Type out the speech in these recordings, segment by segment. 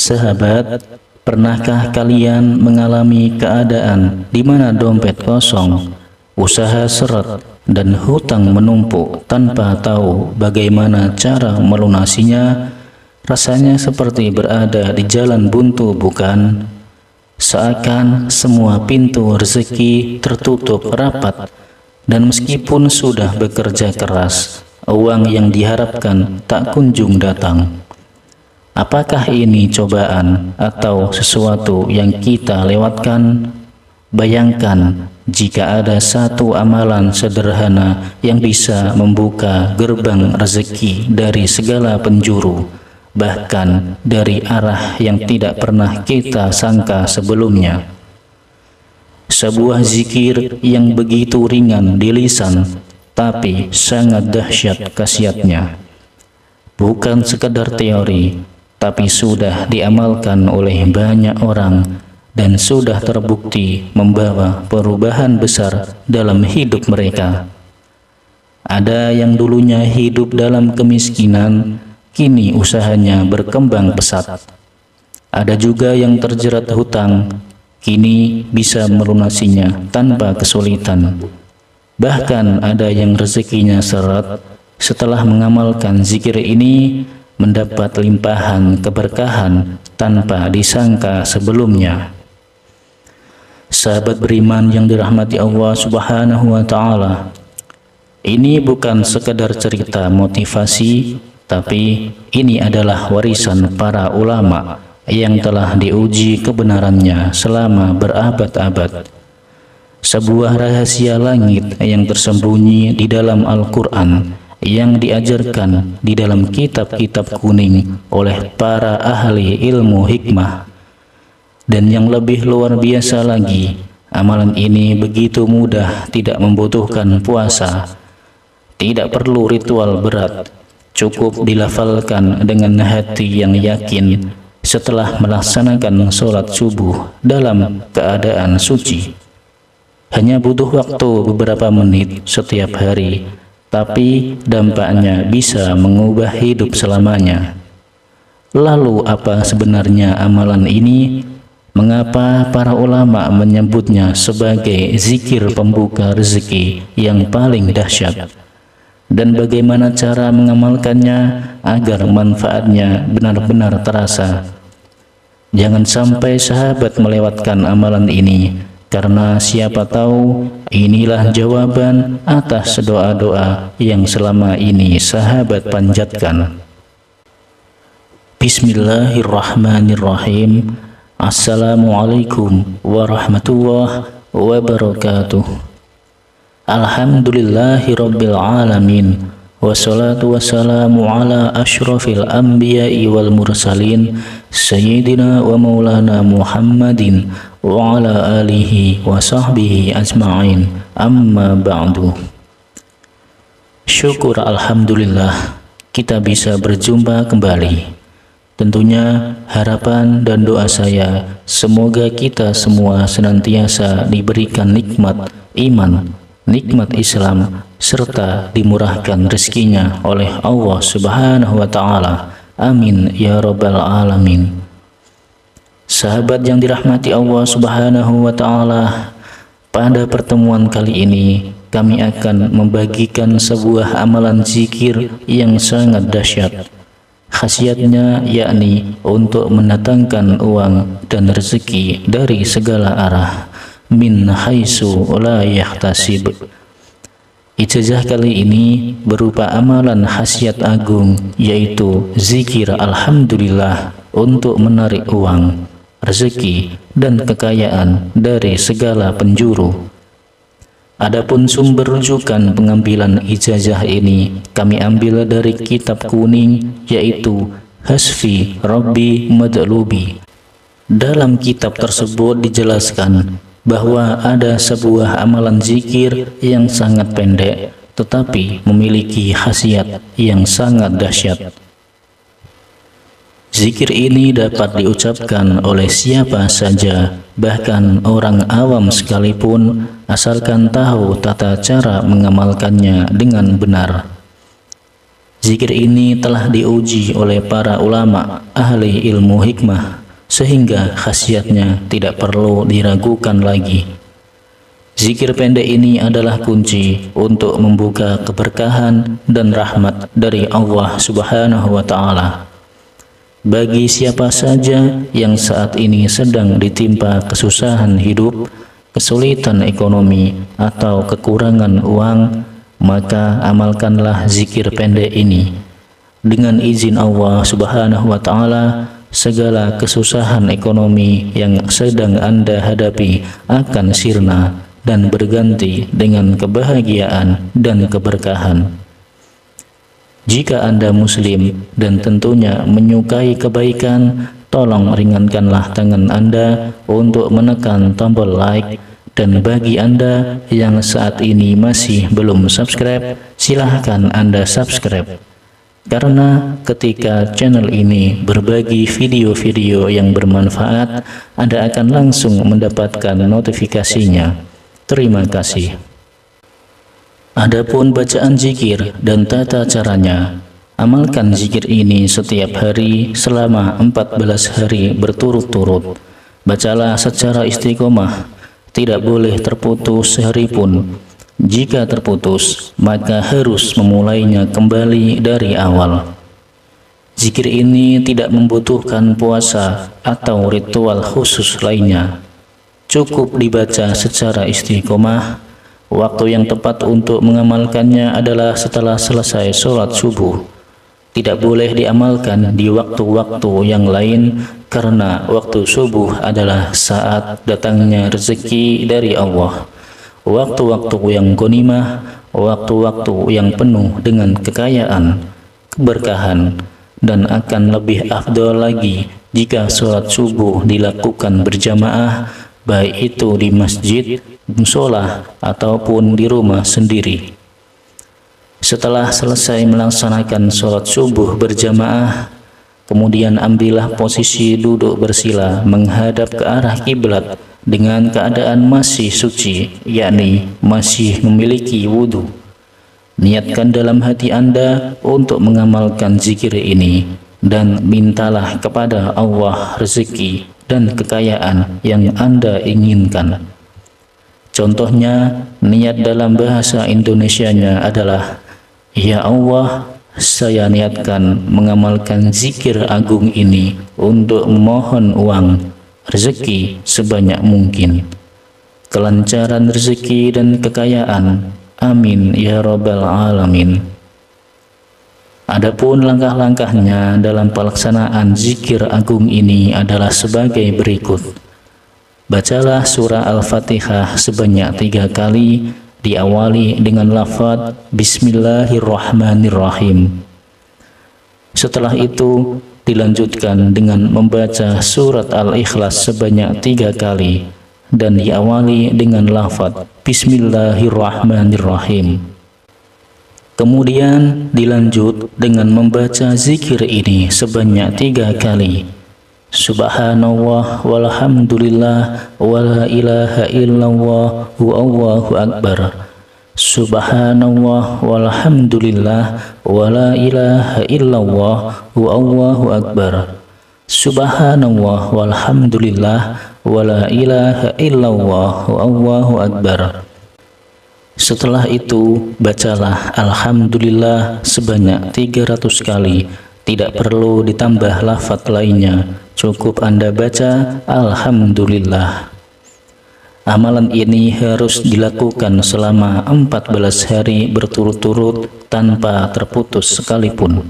Sahabat, pernahkah kalian mengalami keadaan di mana dompet kosong, usaha seret, dan hutang menumpuk tanpa tahu bagaimana cara melunasinya? Rasanya seperti berada di jalan buntu, bukan? Seakan semua pintu rezeki tertutup rapat, dan meskipun sudah bekerja keras, uang yang diharapkan tak kunjung datang. Apakah ini cobaan atau sesuatu yang kita lewatkan? Bayangkan jika ada satu amalan sederhana yang bisa membuka gerbang rezeki dari segala penjuru, bahkan dari arah yang tidak pernah kita sangka sebelumnya. Sebuah zikir yang begitu ringan di lisan, tapi sangat dahsyat khasiatnya. Bukan sekedar teori, tapi sudah diamalkan oleh banyak orang dan sudah terbukti membawa perubahan besar dalam hidup mereka. Ada yang dulunya hidup dalam kemiskinan, kini usahanya berkembang pesat. Ada juga yang terjerat hutang, kini bisa melunasinya tanpa kesulitan. Bahkan ada yang rezekinya seret, setelah mengamalkan zikir ini mendapat limpahan keberkahan tanpa disangka sebelumnya. Sahabat beriman yang dirahmati Allah Subhanahu wa Ta'ala, ini bukan sekedar cerita motivasi, tapi ini adalah warisan para ulama yang telah diuji kebenarannya selama berabad-abad. Sebuah rahasia langit yang tersembunyi di dalam Al-Quran, yang diajarkan di dalam kitab-kitab kuning oleh para ahli ilmu hikmah. Dan yang lebih luar biasa lagi, amalan ini begitu mudah, tidak membutuhkan puasa, tidak perlu ritual berat, cukup dilafalkan dengan hati yang yakin setelah melaksanakan sholat subuh dalam keadaan suci. Hanya butuh waktu beberapa menit setiap hari, tapi dampaknya bisa mengubah hidup selamanya. Lalu apa sebenarnya amalan ini? Mengapa para ulama menyebutnya sebagai zikir pembuka rezeki yang paling dahsyat? Dan bagaimana cara mengamalkannya agar manfaatnya benar-benar terasa? Jangan sampai sahabat melewatkan amalan ini, karena siapa tahu inilah jawaban atas doa-doa yang selama ini sahabat panjatkan. Bismillahirrahmanirrahim. Assalamualaikum warahmatullahi wabarakatuh. Alhamdulillahi rabbil alamin, wassalatu wassalamu ala ashrafil anbiya'i wal mursalin, sayyidina wa maulana Muhammadin wa ala alihi wa sahbihi ajma'in, amma ba'du. Syukur alhamdulillah kita bisa berjumpa kembali. Tentunya harapan dan doa saya semoga kita semua senantiasa diberikan nikmat iman, nikmat Islam, serta dimurahkan rezekinya oleh Allah Subhanahu wa Ta'ala. Amin ya rabbal alamin. Sahabat yang dirahmati Allah Subhanahu wa Ta'ala, pada pertemuan kali ini kami akan membagikan sebuah amalan zikir yang sangat dahsyat. Khasiatnya yakni untuk mendatangkan uang dan rezeki dari segala arah, min haitsu la yahtasib. Ijazah kali ini berupa amalan khasiat agung, yaitu zikir alhamdulillah untuk menarik uang, rezeki, dan kekayaan dari segala penjuru. Adapun sumber rujukan pengambilan ijazah ini kami ambil dari kitab kuning, yaitu Hasfi Rabbi Madlubi. Dalam kitab tersebut dijelaskan bahwa ada sebuah amalan zikir yang sangat pendek tetapi memiliki khasiat yang sangat dahsyat. Zikir ini dapat diucapkan oleh siapa saja, bahkan orang awam sekalipun, asalkan tahu tata cara mengamalkannya dengan benar. Zikir ini telah diuji oleh para ulama ahli ilmu hikmah, sehingga khasiatnya tidak perlu diragukan lagi. Zikir pendek ini adalah kunci untuk membuka keberkahan dan rahmat dari Allah Subhanahu wa Ta'ala. Bagi siapa saja yang saat ini sedang ditimpa kesusahan hidup, kesulitan ekonomi, atau kekurangan uang, maka amalkanlah zikir pendek ini. Dengan izin Allah Subhanahu wa Ta'ala, segala kesusahan ekonomi yang sedang Anda hadapi akan sirna dan berganti dengan kebahagiaan dan keberkahan. Jika Anda Muslim dan tentunya menyukai kebaikan, tolong ringankanlah tangan Anda untuk menekan tombol like, dan bagi Anda yang saat ini masih belum subscribe, silahkan Anda subscribe. Karena ketika channel ini berbagi video-video yang bermanfaat, Anda akan langsung mendapatkan notifikasinya. Terima kasih. Adapun bacaan zikir dan tata caranya, amalkan zikir ini setiap hari selama 14 hari berturut-turut. Bacalah secara istiqomah, tidak boleh terputus sehari pun. Jika terputus, maka harus memulainya kembali dari awal. Zikir ini tidak membutuhkan puasa atau ritual khusus lainnya. Cukup dibaca secara istiqomah. Waktu yang tepat untuk mengamalkannya adalah setelah selesai sholat subuh. Tidak boleh diamalkan di waktu-waktu yang lain, karena waktu subuh adalah saat datangnya rezeki dari Allah. Waktu-waktu yang ghanimah, waktu-waktu yang penuh dengan kekayaan, keberkahan, dan akan lebih afdol lagi jika sholat subuh dilakukan berjamaah, baik itu di masjid, musola, ataupun di rumah sendiri. Setelah selesai melaksanakan sholat subuh berjamaah, kemudian ambillah posisi duduk bersila menghadap ke arah kiblat dengan keadaan masih suci, yakni masih memiliki wudhu. Niatkan dalam hati Anda untuk mengamalkan zikir ini, dan mintalah kepada Allah rezeki dan kekayaan yang Anda inginkan. Contohnya, niat dalam bahasa Indonesianya adalah, "Ya Allah, saya niatkan mengamalkan zikir agung ini untuk memohon uang, rezeki sebanyak mungkin, kelancaran rezeki dan kekayaan. Amin ya Rabbal Alamin." Adapun langkah-langkahnya dalam pelaksanaan zikir agung ini adalah sebagai berikut. Bacalah surah Al-Fatihah sebanyak 3 kali, diawali dengan lafaz Bismillahirrahmanirrahim. Setelah itu dilanjutkan dengan membaca surat Al-Ikhlas sebanyak 3 kali, dan diawali dengan lafaz Bismillahirrahmanirrahim. Kemudian dilanjut dengan membaca zikir ini sebanyak 3 kali. Subhanallah walhamdulillah wala ilaha illallah wallahu akbar. Subhanallah walhamdulillah wala ilaha illallah wallahu akbar. Subhanallah walhamdulillah wala ilaha illallah wallahu akbar. Setelah itu, bacalah Alhamdulillah sebanyak 300 kali. Tidak perlu ditambah lafaz lainnya, cukup Anda baca Alhamdulillah. Amalan ini harus dilakukan selama 14 hari berturut-turut tanpa terputus sekalipun.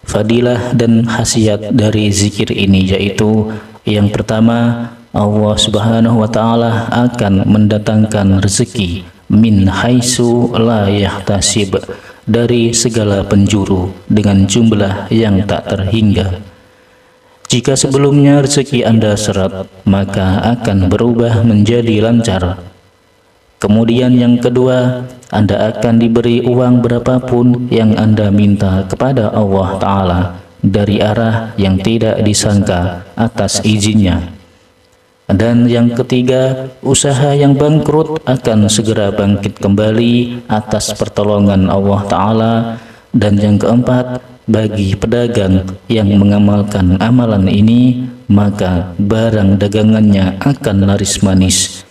Fadilah dan khasiat dari zikir ini yaitu, yang pertama, Allah Subhanahu wa Ta'ala akan mendatangkan rezeki min haitsu la yahtasib, dari segala penjuru dengan jumlah yang tak terhingga. Jika sebelumnya rezeki Anda seret, maka akan berubah menjadi lancar. Kemudian yang kedua, Anda akan diberi uang berapapun yang Anda minta kepada Allah Ta'ala dari arah yang tidak disangka atas izinnya. Dan yang ketiga, usaha yang bangkrut akan segera bangkit kembali atas pertolongan Allah Ta'ala, Dan yang keempat, bagi pedagang yang mengamalkan amalan ini, maka barang dagangannya akan laris manis.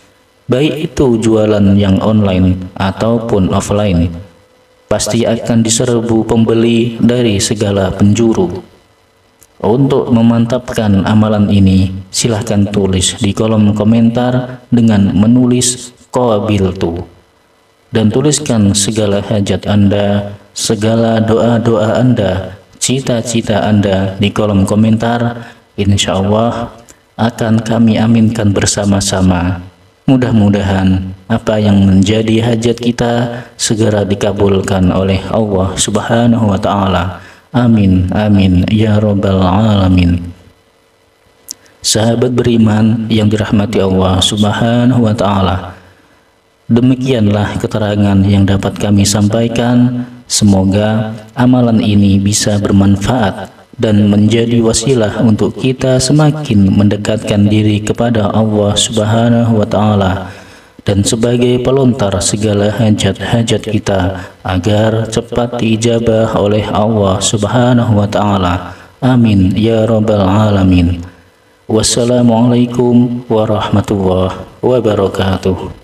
Baik itu jualan yang online ataupun offline, pasti akan diserbu pembeli dari segala penjuru. Untuk memantapkan amalan ini, silahkan tulis di kolom komentar dengan menulis qabiltu, dan tuliskan segala hajat Anda, segala doa-doa Anda, cita-cita Anda di kolom komentar. Insya Allah akan kami aminkan bersama-sama. Mudah-mudahan apa yang menjadi hajat kita segera dikabulkan oleh Allah Subhanahu wa Ta'ala. Amin, amin, ya Rabbal Alamin. Sahabat beriman yang dirahmati Allah Subhanahu wa Ta'ala, demikianlah keterangan yang dapat kami sampaikan. Semoga amalan ini bisa bermanfaat dan menjadi wasilah untuk kita semakin mendekatkan diri kepada Allah Subhanahu wa Ta'ala, dan sebagai pelontar segala hajat-hajat kita agar cepat diijabah oleh Allah Subhanahu wa Ta'ala. Amin ya Rabbal Alamin. Wassalamualaikum warahmatullahi wabarakatuh.